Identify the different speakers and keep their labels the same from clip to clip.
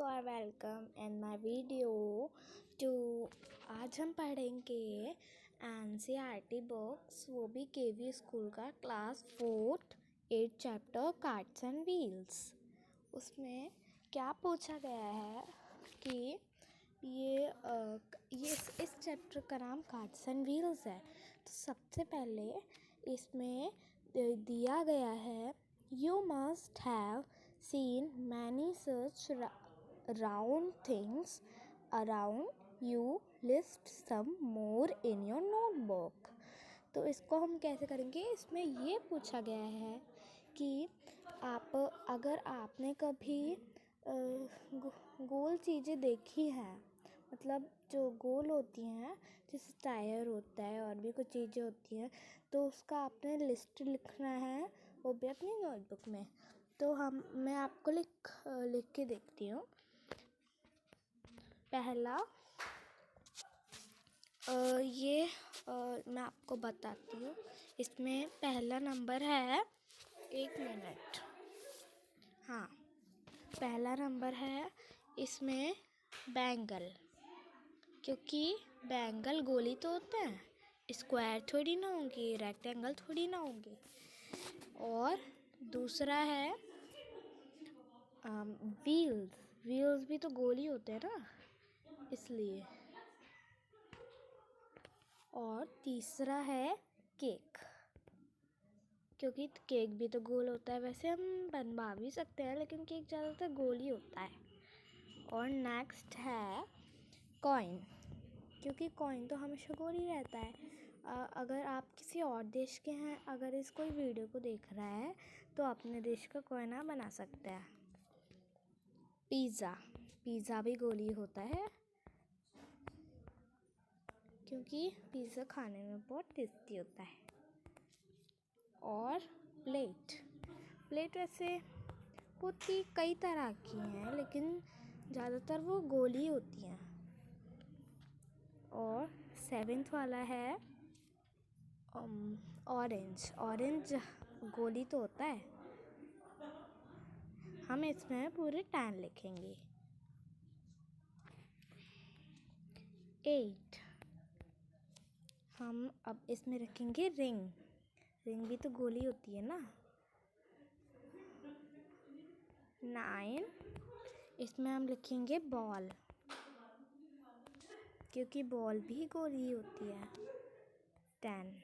Speaker 1: For welcome in my video to. आज हम पढ़ेंगे एनसीईआरटी बुक्स, वो भी केवी स्कूल का class 4th 8th chapter cards and wheels. उसमें क्या पूछा गया है कि ये इस चैप्टर का नाम कार्ड्स एंड व्हील्स है। तो सबसे पहले इसमें दिया गया है, you must have seen many such round things around you, list some more in your notebook। तो इसको हम कैसे करेंगे, इसमें ये पूछा गया है कि अगर आपने कभी गोल चीज़ें देखी हैं, मतलब जो गोल होती हैं, जैसे टायर होता है और भी कुछ चीज़ें होती हैं, तो उसका आपने लिस्ट लिखना है, वो भी अपनी नोटबुक में। तो मैं आपको लिख के देखती हूँ। पहला मैं आपको बताती हूँ। इसमें पहला नंबर है 1 मिनट। हाँ, पहला नंबर है इसमें बैंगल, क्योंकि बैंगल गोली तो होते हैं, स्क्वायर थोड़ी ना होंगी, रेक्टेंगल थोड़ी ना होंगी। और दूसरा है व्हील्स भी तो गोल ही होते हैं ना, इसलिए। और तीसरा है केक, क्योंकि केक भी तो गोल होता है। वैसे हम बनवा भी सकते हैं, लेकिन केक ज़्यादातर गोल ही होता है। और नेक्स्ट है कॉइन, क्योंकि कॉइन तो हमेशा गोल ही रहता है। अगर आप किसी और देश के हैं, अगर इस कोई वीडियो को देख रहा है, तो अपने देश का कॉइन आप बना सकते हैं। पिज़्ज़ा भी गोल ही होता है, क्योंकि पिज़्ज़ा खाने में बहुत टेस्टी होता है। और प्लेट वैसे होती कई तरह की हैं, लेकिन ज़्यादातर वो गोल ही होती हैं। और 7th वाला है ऑरेंज गोली तो होता है। हम इसमें पूरे 10 लिखेंगे। 8 हम अब इसमें रखेंगे रिंग भी तो गोली होती है ना। 9 इसमें हम लिखेंगे बॉल, क्योंकि बॉल भी गोली होती है। 10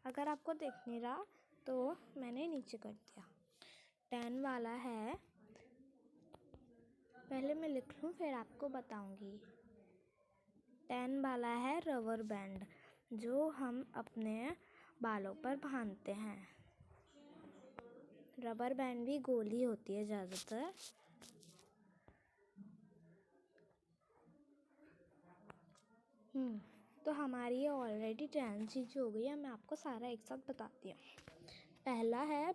Speaker 1: अगर आपको दिख नहीं रहा तो मैंने नीचे कर दिया। 10 वाला है, पहले मैं लिख लूँ फिर आपको बताऊंगी। 10 वाला है रबर बैंड, जो हम अपने बालों पर बांधते हैं। रबर बैंड भी गोली होती है ज़्यादातर। तो हमारी ऑलरेडी 10 चीज़ें हो गई है। मैं आपको सारा एक साथ बताती हूँ। पहला है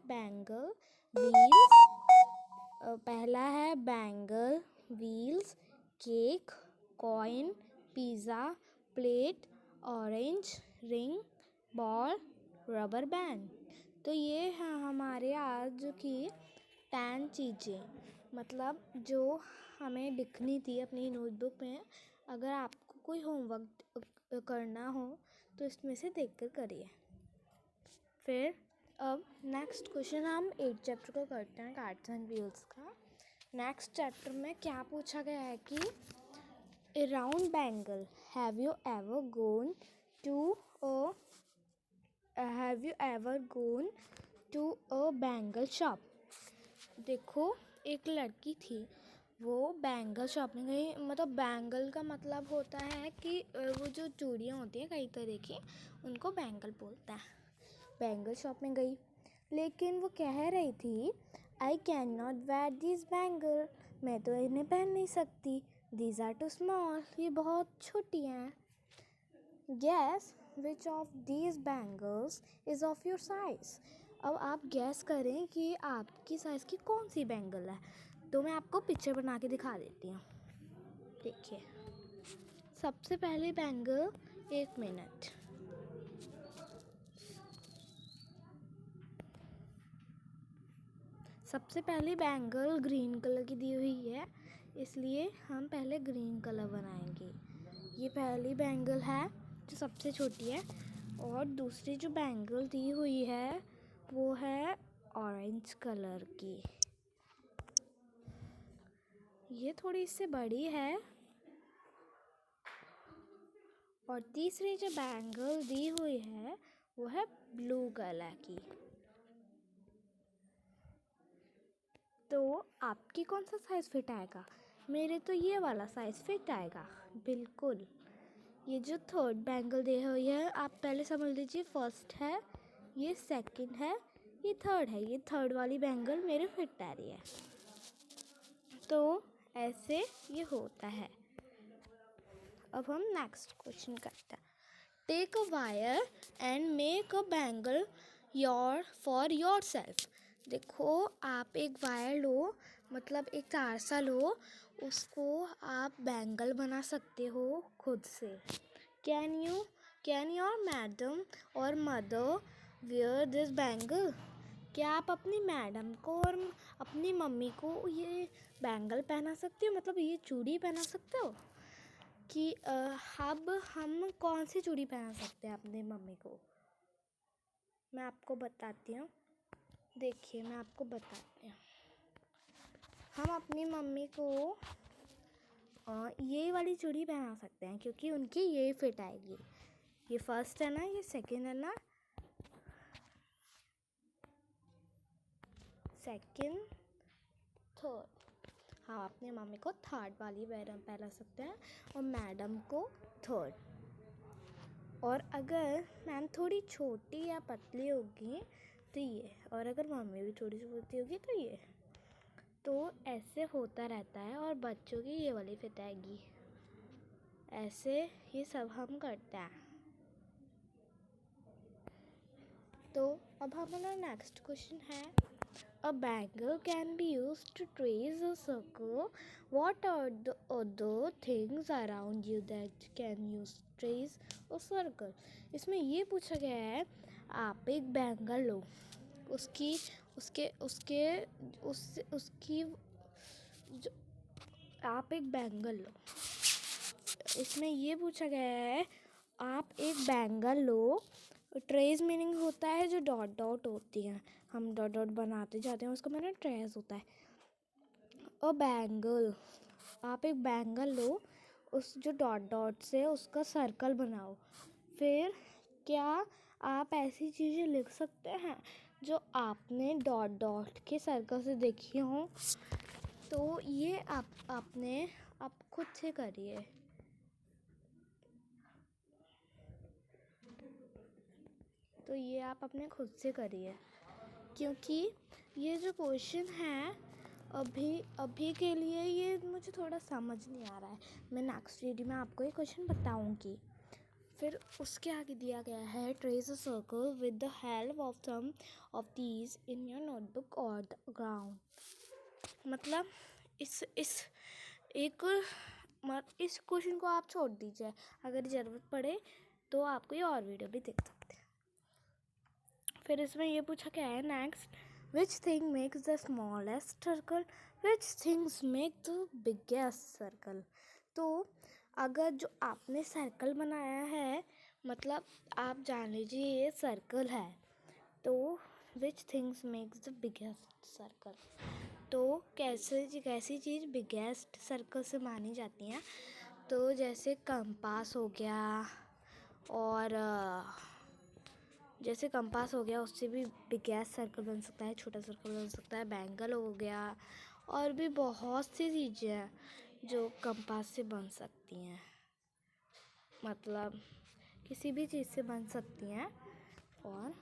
Speaker 1: bangle wheels, cake, coin, pizza, plate, orange, ring, ball, rubber band. तो ये है हमारे आज की 10 चीज़ें, मतलब जो हमें लिखनी थी अपनी नोटबुक में। अगर आपको कोई होमवर्क करना हो तो इसमें से देखकर करिए। फिर अब नेक्स्ट क्वेश्चन हम 8th चैप्टर को करते हैं, कार्ड्स एंड व्हील्स का। नेक्स्ट चैप्टर में क्या पूछा गया है कि a round bangle, have you ever gone to a bangle shop. देखो, एक लड़की थी, वो बैंगल शॉप में गई। मतलब बैंगल का मतलब होता है कि वो जो चूड़ियाँ होती हैं कई तरह की, उनको बैंगल बोलता है। बैंगल शॉप में गई, लेकिन वो कह रही थी, I can not wear this bangle, मैं तो इन्हें पहन नहीं सकती। दीज आर टू स्मॉल, ये बहुत छोटी हैं। Gas which of these bangles is of your size. अब आप गैस करें कि आपकी साइज़ की कौन सी बैंगल है। तो मैं आपको पिक्चर बना के दिखा देती हूँ। देखिए, सबसे पहले बैंगल, 1 मिनट। सबसे पहले बैंगल ग्रीन कलर की दी हुई है, इसलिए हम पहले ग्रीन कलर बनाएंगे। ये पहली बैंगल है जो सबसे छोटी है, और दूसरी जो बैंगल दी हुई है वो है ऑरेंज कलर की। ये थोड़ी इससे बड़ी है। और तीसरी जो बैंगल दी हुई है वो है ब्लू कलर की। तो आपकी कौन सा साइज़ फिट आएगा? मेरे तो ये वाला साइज़ फिट आएगा बिल्कुल। ये जो थर्ड बैंगल दी हुई है, आप पहले समझ लीजिए फर्स्ट है, ये सेकंड है, ये थर्ड है। ये थर्ड वाली बैंगल मेरे फिट आ रही है। तो ऐसे ये होता है। अब हम नेक्स्ट क्वेश्चन करते हैं। Take a wire and make a bangle for your self, आप एक वायर लो, मतलब एक तार सा लो, उसको आप बैंगल बना सकते हो खुद से। कैन योर मैडम और मदर वेयर दिस बैंगल? क्या आप अपनी मैडम को और अपनी मम्मी को ये बैंगल पहना सकते हो, मतलब ये चूड़ी पहना सकते हो? कि अब हम कौन सी चूड़ी पहना सकते हैं अपनी मम्मी को? मैं आपको बताती हूँ। देखिए, मैं आपको बताती हूँ। हम अपनी मम्मी को ये वाली चूड़ी पहना सकते हैं, क्योंकि उनकी ये फिट आएगी। ये फर्स्ट है ना, ये सेकंड है ना, सेकंड, थर्ड। हाँ, अपनी मम्मी को थर्ड वाली पहना सकते हैं और मैडम को थर्ड। और अगर मैम थोड़ी छोटी या पतली होगी तो ये, और अगर मम्मी भी थोड़ी सी पतली होगी तो ये। तो ऐसे होता रहता है, और बच्चों की ये वाली फिट आएगी। ऐसे ये सब हम करते हैं। तो अब हमारा नेक्स्ट क्वेश्चन है, a bangle can be used to trace a circle. What are the other things around you that can use trace a circle? इसमें ये पूछा गया है, आप एक बैंगल लो, उसकी उसके उसके उस उसकी जो आप एक बैंगल लो। इसमें ये पूछा गया है, आप एक बैंगल लो। ट्रेस मीनिंग होता है जो डॉट डॉट होती हैं, हम डॉट डॉट बनाते जाते हैं, उसका मतलब ट्रेस होता है। अ बैंगल, आप एक बैंगल लो, उस जो डॉट डॉट से उसका सर्कल बनाओ। फिर क्या आप ऐसी चीज़ें लिख सकते हैं जो आपने डॉट डॉट के सर्कल से देखी हों? तो ये आप खुद से करिए। तो ये आप अपने खुद से करिए, क्योंकि ये जो क्वेश्चन है अभी के लिए ये मुझे थोड़ा समझ नहीं आ रहा है। मैं नेक्स्ट वीडियो में आपको ये क्वेश्चन बताऊंगी। फिर उसके आगे दिया गया है, trace a circle with the help of some of these in your notebook और द ग्राउंड। मतलब इस क्वेश्चन को आप छोड़ दीजिए, अगर ज़रूरत पड़े तो आप कोई और वीडियो भी देख सकते हैं। फिर इसमें ये पूछा क्या है next, which thing makes the smallest circle, which things make the biggest circle. तो अगर जो आपने सर्कल बनाया है, मतलब आप जान लीजिए ये सर्कल है, तो which things makes the biggest circle. तो कैसी चीज़ बिगेस्ट सर्कल से मानी जाती हैं? तो जैसे कंपास हो गया, और जैसे कंपास हो गया, उससे भी बिगेस्ट सर्कल बन सकता है, छोटा सर्कल बन सकता है। बैंगल हो गया, और भी बहुत सी चीज़ें हैं जो कंपास से बन सकती हैं, मतलब किसी भी चीज़ से बन सकती हैं। और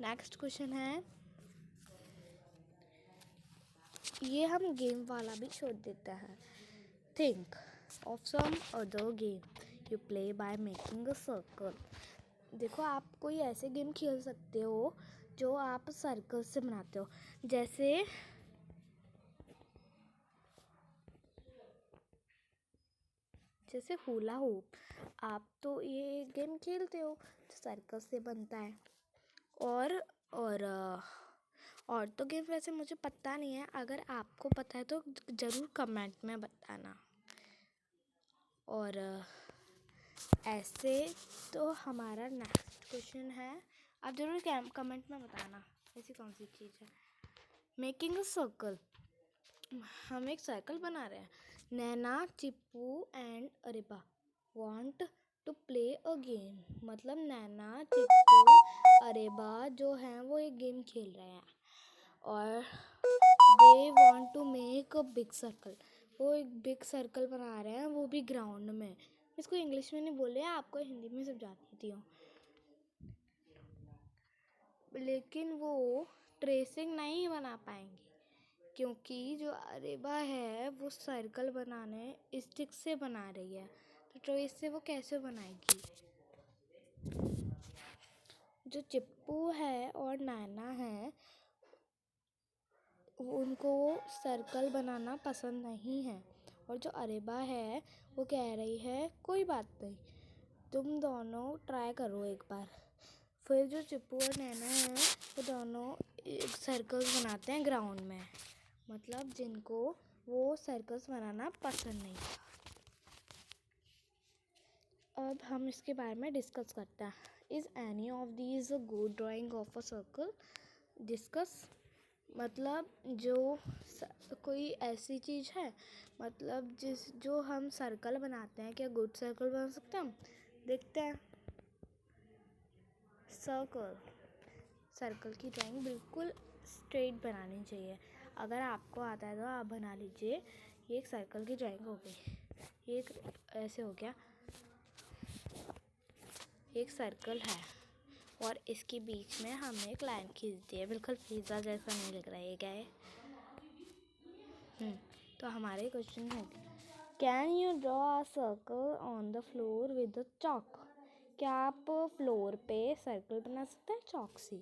Speaker 1: नेक्स्ट क्वेश्चन है, ये हम गेम वाला भी छोड़ देते हैं। Think of some other game you play by making a circle. देखो, आप कोई ऐसे गेम खेल सकते हो जो आप सर्कल से बनाते हो, जैसे हुला हुप। आप तो ये गेम खेलते हो जो सर्कल से बनता है। और और तो गेम वैसे मुझे पता नहीं है, अगर आपको पता है तो ज़रूर कमेंट में बताना। और ऐसे तो हमारा नेक्स्ट क्वेश्चन है, आप ज़रूर कमेंट में बताना ऐसी कौन सी चीज़ है। मेकिंग अ सर्कल, हम एक सर्कल बना रहे हैं। Naina, Chippu and Areeba want to play a game, मतलब नैना, चिप्पू, अरेबा जो हैं वो एक गेम खेल रहे हैं और they want to make a big circle, वो एक बिग सर्कल बना रहे हैं, वो भी ग्राउंड में। इसको इंग्लिश में नहीं बोले, आपको हिंदी में समझा देती हूँ। लेकिन वो ट्रेसिंग नहीं बना पाएंगे क्योंकि जो अरेबा है वो सर्कल बनाने स्टिक से बना रही है, तो ट्रेस से वो कैसे बनाएगी। जो चिप्पू है और नैना है उनको सर्कल बनाना पसंद नहीं है, और जो अरेबा है वो कह रही है कोई बात नहीं, तुम दोनों ट्राई करो एक बार। फिर जो चिप्पू और नैना हैं वो दोनों एक सर्कल्स बनाते हैं ग्राउंड में, मतलब जिनको वो सर्कल्स बनाना पसंद नहीं। अब हम इसके बारे में डिस्कस करते हैं। Is any of these a good drying of a circle? Discuss मतलब कोई ऐसी चीज़ है, मतलब जो हम सर्कल बनाते हैं, क्या गुड सर्कल बना सकते हैं हम? देखते हैं। सर्कल की ड्राइंग बिल्कुल स्ट्रेट बनानी चाहिए। अगर आपको आता है तो आप बना लीजिए। ये एक सर्कल की ड्राइंग हो गई, ये एक ऐसे हो गया, एक सर्कल है और इसके बीच में हमने एक लाइन खींच दी है। बिल्कुल पिज़्ज़ा जैसा नहीं लग रहा है क्या है? तो हमारे क्वेश्चन है, can you draw a circle on the floor with chalk? क्या आप फ्लोर पे सर्कल बना सकते हैं चॉक से?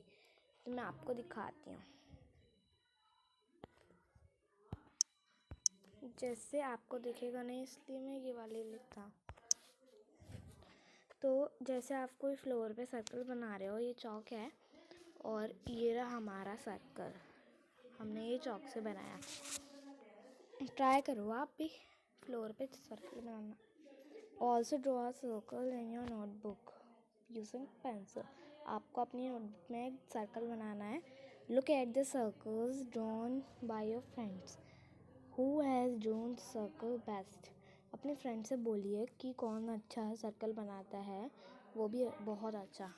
Speaker 1: तो मैं आपको दिखाती हूँ। जैसे आपको दिखेगा नहीं इसलिए मैं ये वाले लिखता। तो जैसे आप कोई फ्लोर पे सर्कल बना रहे हो, ये चॉक है और ये रहा हमारा सर्कल, हमने ये चॉक से बनाया। ट्राई करो आप भी फ्लोर पे circle banana. Also draw a circle in your notebook using pencil. आपको अपनी नोटबुक में एक सर्कल बनाना है। Look at the circles drawn by your friends, who has drawn circle best? अपने फ्रेंड से बोलिए कि कौन अच्छा सर्कल बनाता है, वो भी बहुत अच्छा।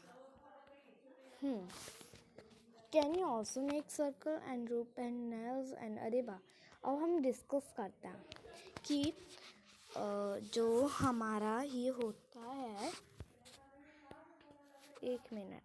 Speaker 1: Can you also make circle and रूप एंड नेल्स एंड अरेबा? अब हम डिस्कस करते हैं कि जो हमारा ये होता है, एक मिनट,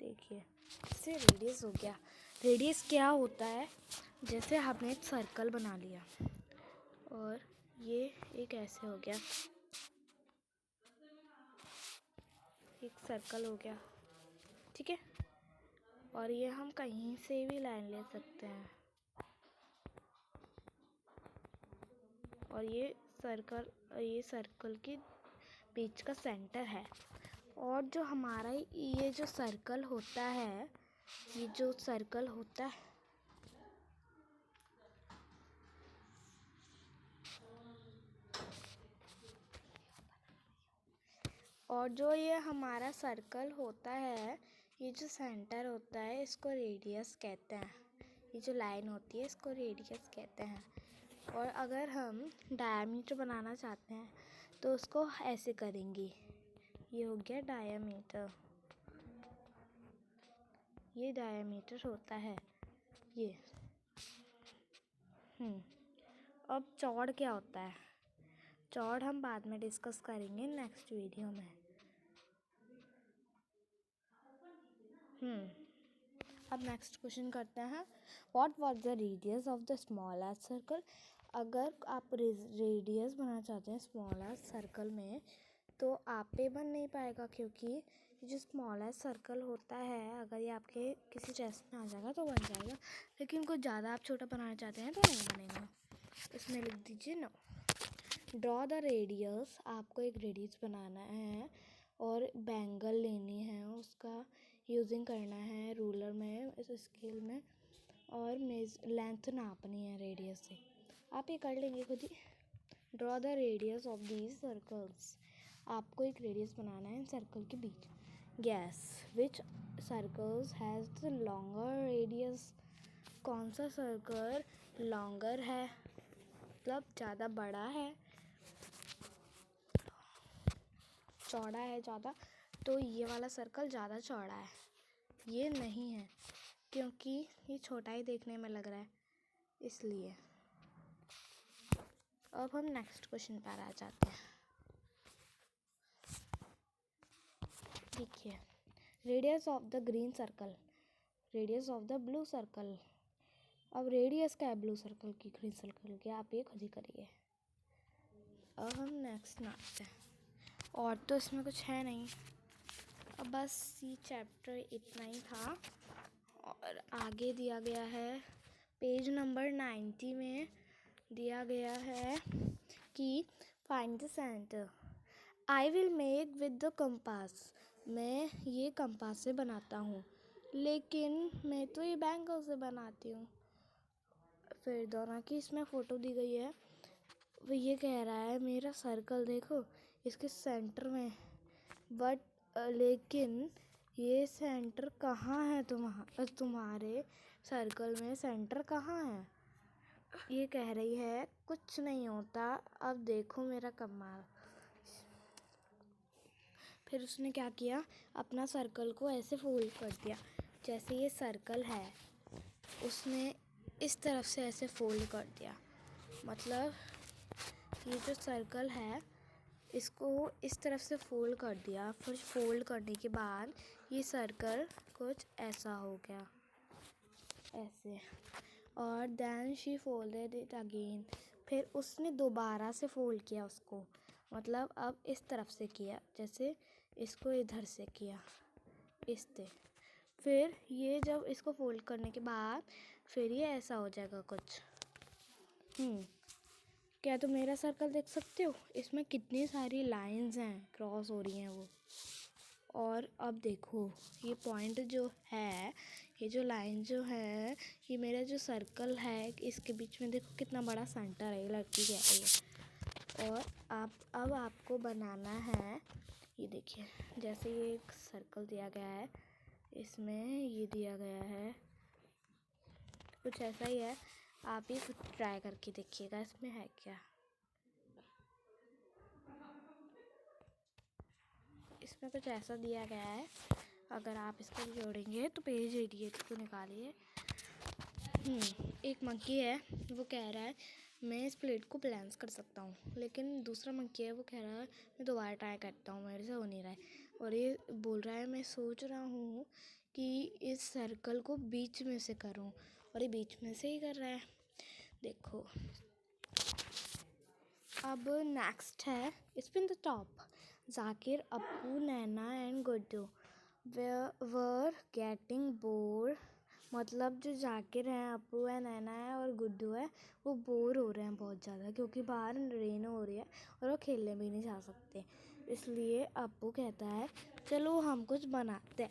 Speaker 1: देखिए इससे रेडियस हो गया। रेडियस क्या होता है? जैसे हमने एक सर्कल बना लिया और ये एक ऐसे हो गया, एक सर्कल हो गया, ठीक है। और ये हम कहीं से भी लाइन ले सकते हैं और ये सर्कल के बीच का सेंटर है। और जो हमारा ये जो सर्कल होता है, ये जो सर्कल होता है, और जो ये हमारा सर्कल होता है, ये जो सेंटर होता है इसको रेडियस कहते हैं। ये जो लाइन होती है इसको रेडियस कहते हैं। और अगर हम डायमीटर बनाना चाहते हैं तो उसको ऐसे करेंगे। ये हो गया डायमीटर, ये डायमीटर होता है ये। अब चौड़ क्या होता है? चौड़ हम बाद में डिस्कस करेंगे नेक्स्ट वीडियो में। अब नेक्स्ट क्वेश्चन करते हैं, what was the radius of the smallest circle? अगर आप रेडियस बनाना चाहते हैं स्मॉलेस्ट सर्कल में तो आप पे बन नहीं पाएगा, क्योंकि जो स्मॉलेस्ट सर्कल होता है अगर ये आपके किसी चेस्ट में आ जाएगा तो बन जाएगा, लेकिन कुछ ज़्यादा आप छोटा बनाना चाहते हैं तो नहीं बनेगा। इसमें लिख दीजिए नो। ड्रॉ द रेडियस, आपको एक रेडियस बनाना है और बैंगल लेनी है, उसका यूजिंग करना है रूलर में, इस स्केल में, और लेंथ नापनी है रेडियस से। आप ये कर लेंगे खुद ही। Draw the radius of these circles, आपको एक रेडियस बनाना है इन सर्कल के बीच। Guess which circles has the longer radius, कौन सा सर्कल लॉन्गर है, मतलब ज़्यादा बड़ा है, चौड़ा है ज़्यादा। तो ये वाला सर्कल ज़्यादा चौड़ा है, ये नहीं है क्योंकि ये छोटा ही देखने में लग रहा है, इसलिए। अब हम नेक्स्ट क्वेश्चन पर आ जाते हैं। देखिए, radius of the green circle, radius of the blue circle. अब रेडियस क्या है ब्लू सर्कल की, ग्रीन सर्कल की, आप ये खुद ही करिए। अब हम नेक्स्ट नापते हैं, और तो इसमें कुछ है नहीं। अब बस ये चैप्टर इतना ही था, और आगे दिया गया है पेज नंबर 90 में दिया गया है कि find the centre. I will make with the compass, मैं ये कंपास से बनाता हूँ, लेकिन मैं तो ये बैंगल से बनाती हूँ। फिर दोनों की इसमें फ़ोटो दी गई है। वो ये कह रहा है मेरा सर्कल देखो इसके सेंटर में, बट लेकिन ये सेंटर कहाँ है, तुम्हारे सर्कल में सेंटर कहाँ है। ये कह रही है कुछ नहीं होता, अब देखो मेरा कमाल। फिर उसने क्या किया, अपना सर्कल को ऐसे फोल्ड कर दिया, जैसे ये सर्कल है उसने इस तरफ से ऐसे फोल्ड कर दिया, मतलब ये जो सर्कल है इसको इस तरफ से फोल्ड कर दिया। फिर फोल्ड करने के बाद ये सर्कल कुछ ऐसा हो गया, ऐसे। और then she folded it again, फिर उसने दोबारा से फोल्ड किया उसको, मतलब अब इस तरफ से किया, जैसे इसको इधर से किया, इससे। फिर ये जब इसको फोल्ड करने के बाद फिर ये ऐसा हो जाएगा कुछ। क्या तुम मेरा सर्कल देख सकते हो, इसमें कितनी सारी लाइंस हैं, क्रॉस हो रही हैं वो। और अब देखो ये पॉइंट जो है, ये जो लाइन जो है, ये मेरा जो सर्कल है इसके बीच में देखो कितना बड़ा सेंटर है, ये लड़की कह रही है। और अब आपको बनाना है, ये देखिए जैसे ये एक सर्कल दिया गया है, इसमें ये दिया गया है कुछ ऐसा ही है, आप ये कुछ ट्राई करके देखिएगा इसमें है क्या। इसमें कुछ ऐसा दिया गया है, अगर आप इसको जोड़ेंगे तो पेज 88 को निकालिए। एक मंकी है, वो कह रहा है मैं इस प्लेट को बैलेंस कर सकता हूँ, लेकिन दूसरा मंकी है वो कह रहा है मैं दोबारा ट्राई करता हूँ, मेरे से हो नहीं रहा है। और ये बोल रहा है मैं सोच रहा हूँ कि इस सर्कल को बीच में से करूँ, और ये बीच में से ही कर रहा है, देखो। अब नेक्स्ट है spin the top. Zakir, Appu, Naina and Guddu were getting bore, मतलब जो जाकिर हैं, अप्पू है, नैना है और गुड्डू है, वो बोर हो रहे हैं बहुत ज़्यादा, क्योंकि बाहर रेन हो रही है और वो खेलने भी नहीं जा सकते। इसलिए अप्पू कहता है चलो हम कुछ बनाते हैं।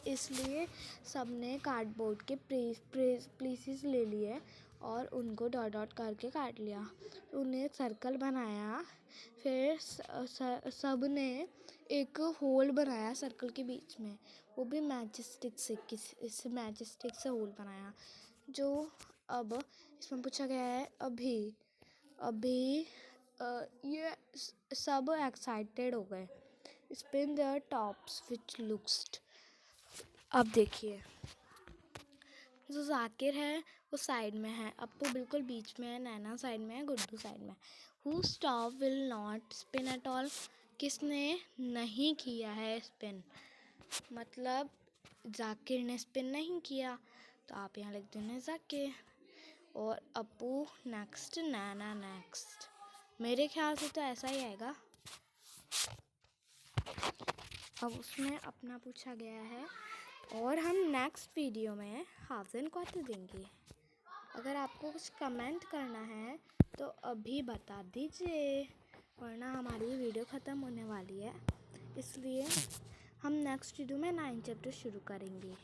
Speaker 1: इसलिए सबने कार्डबोर्ड के पीसेस ले लिए और उनको डॉट डॉट करके काट लिया, उन्हें एक सर्कल बनाया। फिर सब ने एक होल बनाया सर्कल के बीच में, वो भी मैच स्टिक से होल बनाया। जो अब इसमें पूछा गया है, अभी ये सब एक्साइटेड हो गए। Spin their tops which looks, अब देखिए जो जाकिर है वो साइड में है, अप्पू बिल्कुल बीच में है, नैना साइड में है, गुड्डू साइड में है। Whose top will not spin at all, किसने नहीं किया है स्पिन, मतलब जाकिर ने स्पिन नहीं किया, तो आप यहाँ लिख देना जाकिर। और अपू नेक्स्ट, नैना नेक्स्ट। मेरे ख्याल से तो ऐसा ही आएगा। अब उसमें अपना पूछा गया है और हम नेक्स्ट वीडियो में हाफ एंड क्वार्टर देंगे। अगर आपको कुछ कमेंट करना है तो अभी बता दीजिए, वरना हमारी वीडियो ख़त्म होने वाली है। इसलिए हम नेक्स्ट वीडियो में 9 चैप्टर शुरू करेंगे।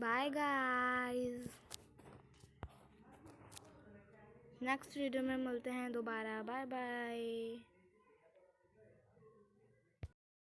Speaker 1: बाय गाइस, नेक्स्ट वीडियो में मिलते हैं दोबारा। Bye bye.